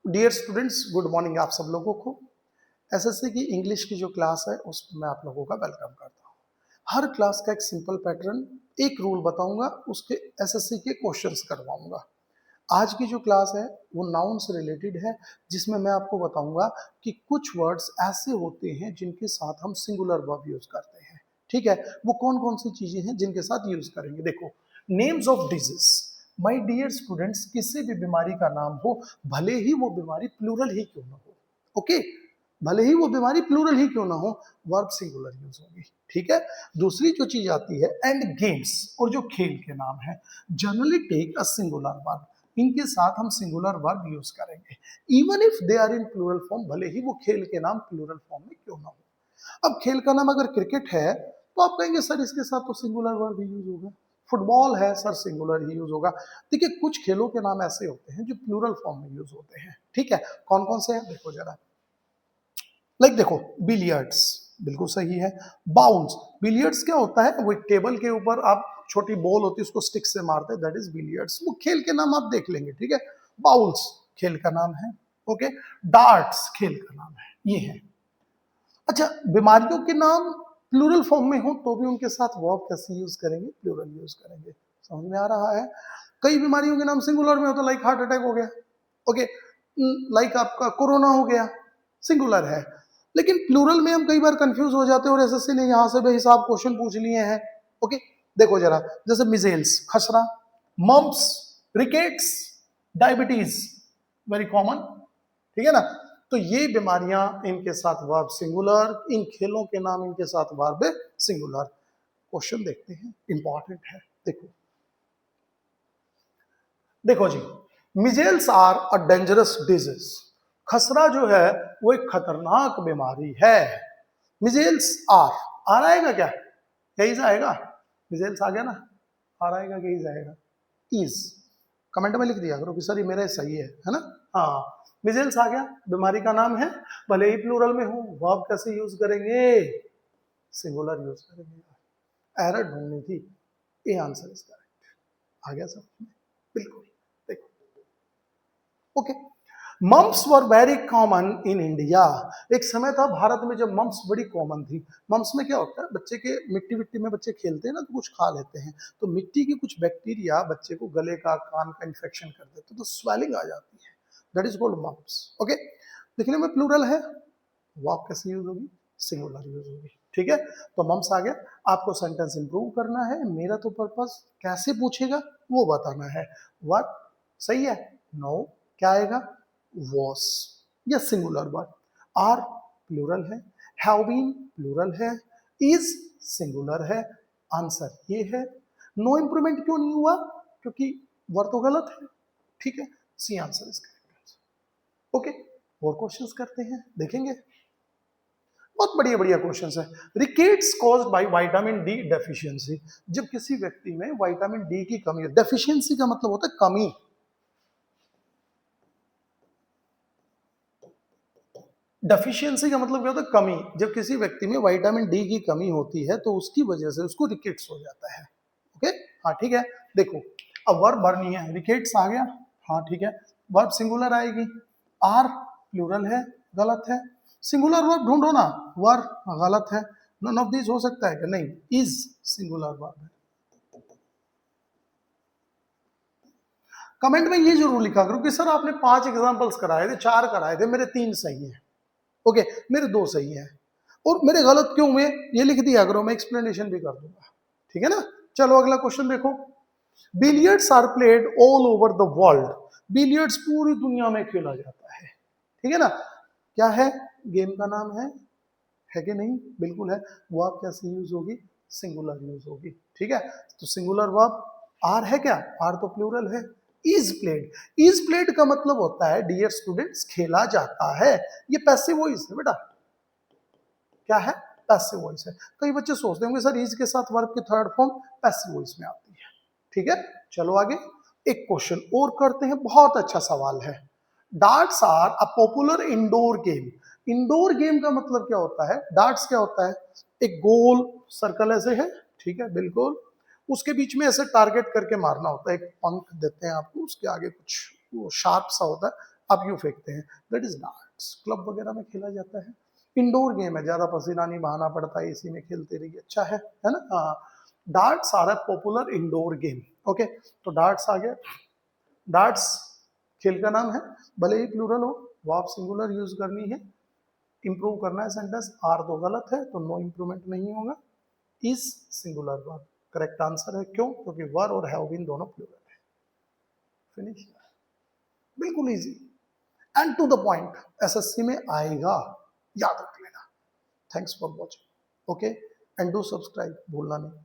Dear students, good morning आप सब लोगों को। एसएससी की इंग्लिश की जो क्लास है उसमें मैं आप लोगों का वेलकम करता हूँ। हर क्लास का एक सिंपल पैटर्न, एक रूल बताऊंगा, उसके एसएससी के क्वेश्चंस करवाऊंगा। आज की जो क्लास है वो नाउन से रिलेटेड है, जिसमें मैं आपको बताऊंगा कि कुछ वर्ड्स ऐसे होते हैं जिनके साथ हम सिंगुलर वर्ब यूज करते हैं। ठीक है, वो कौन कौन सी चीजें हैं जिनके साथ यूज करेंगे। देखो, names of disease. My dear students, किसी भी बीमारी का नाम हो, भले ही वो बीमारी प्लूरल ही क्यों ना हो, ओके, भले ही वो बीमारी प्लूरल ही क्यों ना हो, वर्ब सिंगुलर यूज होगी। ठीक है, दूसरी जो चीज आती है एंड गेम्स, और जो खेल के नाम है, generally take a singular verb, इनके साथ हम सिंगुलर वर्ब यूज करेंगे even if they are in plural form, भले ही वो खेल के नाम प्लूरल फॉर्म में क्यों ना हो। अब खेल का नाम अगर क्रिकेट है तो आप कहेंगे सर इसके साथ तो सिंगुलर वर्ब ही यूज होगा। फुटबॉल है सर, सिंगुलर ही यूज होगा। देखिए, कुछ खेलों के नाम ऐसे होते हैं जो प्लूरल फॉर्म में यूज होते हैं। ठीक है, कौन कौन से हैं देखो जरा। लाइक देखो, बिलियर्ड्स बिल्कुल सही है। बाउल्स, बिलियर्ड्स क्या होता है, वो एक टेबल के ऊपर आप छोटी बॉल होती है उसको स्टिक से मारते हैं, दैट इज बिलियर्ड्स। वो खेल के नाम आप देख लेंगे। ठीक है, बाउल्स खेल का नाम है। ओके, डार्ट्स खेल का नाम है, ये है। अच्छा, बीमारियों के नाम प्लूरल फॉर्म में हो तो भी उनके साथ वर्ब कैसे यूज करेंगे, प्लूरल यूज करेंगे। समझ में आ रहा है। कई बीमारियों के नाम सिंगुलर में होता है, लाइक हार्ट अटैक हो गया, ओके, लाइक आपका कोरोना हो गया, सिंगुलर है। लेकिन प्लूरल में हम कई बार कंफ्यूज हो जाते हैं और एसएससी ने यहाँ से बेहिसाब क्वेश्चन पूछ लिए हैं। ओके, देखो जरा, जैसे मिजेल्स खसरा, mumps, rickets, diabetes, very common. ठीक है ना, तो ये बीमारियां, इनके साथ वर्ब सिंगुलर, इन खेलों के नाम इनके साथ वर्ब सिंगुलर। क्वेश्चन देखते हैं, इंपॉर्टेंट है। देखो देखो जी, measles are a dangerous disease. खसरा जो है वो एक खतरनाक बीमारी है। मिजेल्स आर आएगा क्या, यही आएगा। मिजेल्स आ गया ना, आर आएगा क्या, आएगा इज। कमेंट में लिख दिया करो कि सर ये मेरा सही है ना। हाँ, मिजेल्स आ गया, बीमारी का नाम है, भले ही प्लूरल में हो, वर्ब कैसे यूज करेंगे, सिंगुलर यूज करेंगे। एरर ढूंढनी थी, ये आंसर इज करेक्ट। आ गया सब बिल्कुल। देखो, okay, mumps were very common in India. एक समय था भारत में जब मम्प्स बड़ी कॉमन थी। मम्प्स में क्या होता है, बच्चे के मिट्टी विट्टी में बच्चे खेलते हैं ना तो कुछ खा लेते हैं, तो मिट्टी की कुछ बैक्टीरिया बच्चे को गले का, कान का इन्फेक्शन कर देते तो स्वेलिंग आ जाती है, that is called mumps. Okay, दिखने में प्लूरल है, वर्ब कैसे यूज होगी, सिंगुलर यूज होगी। ठीक है, तो मम्स आ गया। आपको सेंटेंस इंप्रूव करना है, मेरा तो पर्पस कैसे पूछेगा वो बताना है। व्हाट सही है, नो क्या आएगा, वॉस, या सिंगुलर वर्ड। आर प्लूरल है, हैव बीन प्लूरल है, इज सिंगुलर है। आंसर ये है। नो इंप्रूवमेंट क्यों नहीं हुआ, क्योंकि वर्ड तो गलत है। ठीक है, C answer is correct. Okay, और क्वेश्चंस करते हैं, देखेंगे। बहुत बढ़िया बढ़िया क्वेश्चंस है। Rickets caused by vitamin D deficiency. जब किसी व्यक्ति में विटामिन डी की कमी है, डेफिशिएंसी का मतलब होता है कमी, डेफिशिएंसी का मतलब क्या होता है, कमी। जब किसी व्यक्ति में विटामिन डी की कमी होती है तो उसकी वजह से उसको रिकेट्स हो जाता है। ओके, हाँ ठीक है। देखो, अब वर्ब भरनी है, रिकेट्स आ गया, हाँ ठीक है। वर्ब सिंगुलर आएगी, आर प्लूरल है, गलत है। सिंगुलर वर्ब ढूंढो ना, वर्ब गलत है। नन ऑफ दिस हो सकता है कि नहीं, इज सिंगुलर वर्ब है। कमेंट में ये जरूर लिखा करो कि सर आपने 5 एग्जांपल्स कराए थे, 4 कराए थे, मेरे 3 सही हैं, ओके, मेरे 2 सही हैं, और मेरे गलत क्यों हुए ये लिख दिया करो, मैं एक्सप्लेनेशन भी कर दूंगा। ठीक है ना, चलो अगला क्वेश्चन देखो। Billiards are played all over the world. Billiards पूरी दुनिया में खेला जाता है। ठीक है ना, क्या है, गेम का नाम है कि नहीं, बिल्कुल है। वर्ब कैसे यूज होगी, सिंगुलर यूज होगी। ठीक है, तो सिंगुलर वर्ब आर है क्या, आर तो प्लूरल है। इज प्लेड, इज प्लेड का मतलब होता है डियर स्टूडेंट्स खेला जाता है, ये पैसिव वॉइस है बेटा। क्या है, पैसिव वॉइस है। कई बच्चे सोचते होंगे सर इज के साथ वर्ब की थर्ड फॉर्म पैसिव वॉइस में आती है। ठीक है, चलो आगे एक क्वेश्चन और करते हैं, बहुत अच्छा सवाल है। Darts are a popular indoor game. Indoor game का मतलब क्या होता है, डार्ट्स क्या होता है, एक गोल सर्कल ऐसे है, ठीक है बिल्कुल, उसके बीच में ऐसे टारगेट करके मारना होता है, एक पंख देते हैं आपको, उसके आगे कुछ वो शार्प सा होता है, आप यूं फेंकते हैं, दैट इज डार्ट्स। क्लब वगैरह में खेला जाता है, इंडोर गेम है, ज्यादा पसीना नहीं बहाना पड़ता है, इसी में खेलते रहिए, अच्छा है ना। हाँ, darts are a popular indoor game. Okay, तो डार्ट्स आ गया। डार्ट्स खेल का नाम है, भले ही प्लूरल हो, वो आप सिंगुलर यूज करनी है। इंप्रूव करना है सेंटेंस, आर तो गलत है तो नो इंप्रूवमेंट नहीं होगा। Is singular verb correct answer है, क्यों? क्योंकि वर और हैव बीन दोनों प्लूरल है। फिनिश, बिल्कुल easy and to the point, SSC में आएगा, याद रख लेना। Thanks for watching, okay, and do subscribe, भूलना नहीं।